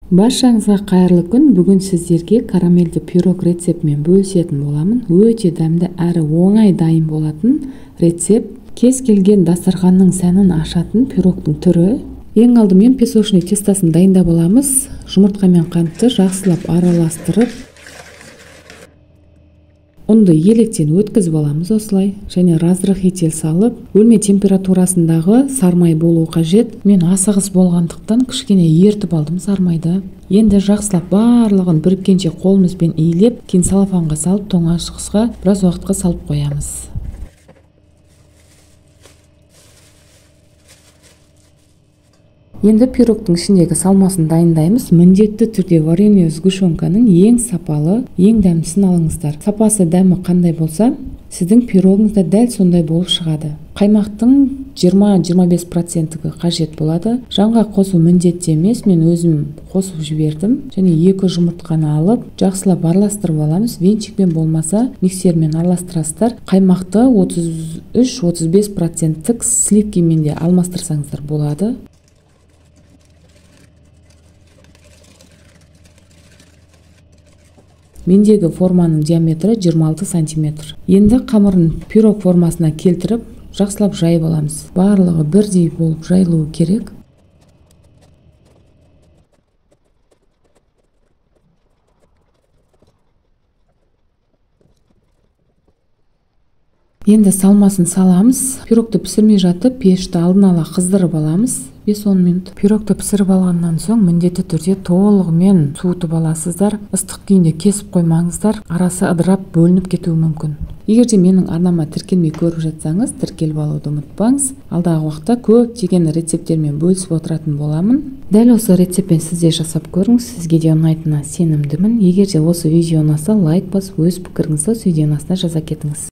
Баршаңызға қайырлы күн. Бүгін сіздерге карамельді пирог рецептімен бөлісетін боламын. Өте дәмді әрі оңай дайын болатын рецепт. Кез келген дастарханның сәнін ашатын пирогтың түрі. Ең алдымен песочный тестасын дайындап аламыз. Жұмыртқа мен қантты жақсылап араластырып, ұнды електен өткізіп аламыз осылай. Және разрыхитель салып, бөлме температурасындағы сармай болу қажет. Мен асығыс болғандықтан кішкене ертіп алдым сармайды. Енді жақсылап барлығын біріккенше қолымызбен иілеп, кейін салафанға салып, тоңазытқышқа біраз уақытқа салып қоямыз. Енді пирогтың ішіндегі салмасын дайындаймыз. Міндетті түрде вареный сгущенканың ең сапалы, ең дәмдісін алыңыздар. Сапасы, дәмі қандай болса, сіздің пирогыңызда дәл сондай болып шығады. Қаймақтың 20-25% қажет болады. Жанға қосу міндетті емес, мен өзім қосып жібердім. Және 2 жұмыртқаны алып, жақсылап араластырып аламыз. Венчикпен болмаса, миксермен араластырасыздар. Қаймақты 33-35% сливкимен де алмастырсаңыздар болады. Мендегі форманың диаметрі 26 см. Енді қамырын пирог формасына келтіріп, жақсылап жайып аламыз. Барлығы бірдей болып жайылуы керек. Енді салмасын саламыз. Пирогты пісірмей жатып, пешті алдын ала қыздырып аламыз. 5-10 минут. Пирогты пісіріп алғаннан соң міндетті түрде толығымен суытып аласыздар. Ыстық күйінде кесіп қоймаңыздар. Арасы ыдырап бөлініп кетуі мүмкін. Егерде менің арнама тіркелмей көріп жатсаңыз, тіркеліп алуды ұмытпаңыз. Алдағы уақытта көптеген рецепттермен бөлісіп отыратын боламын. Дәл осы рецептпен сізде жасап көріңіз. Сізге де ұнайтынына сенімдімін. Егерде осы видео ұнаса, лайк басып, өз пікіріңізді видеоның астына жаза кетіңіз.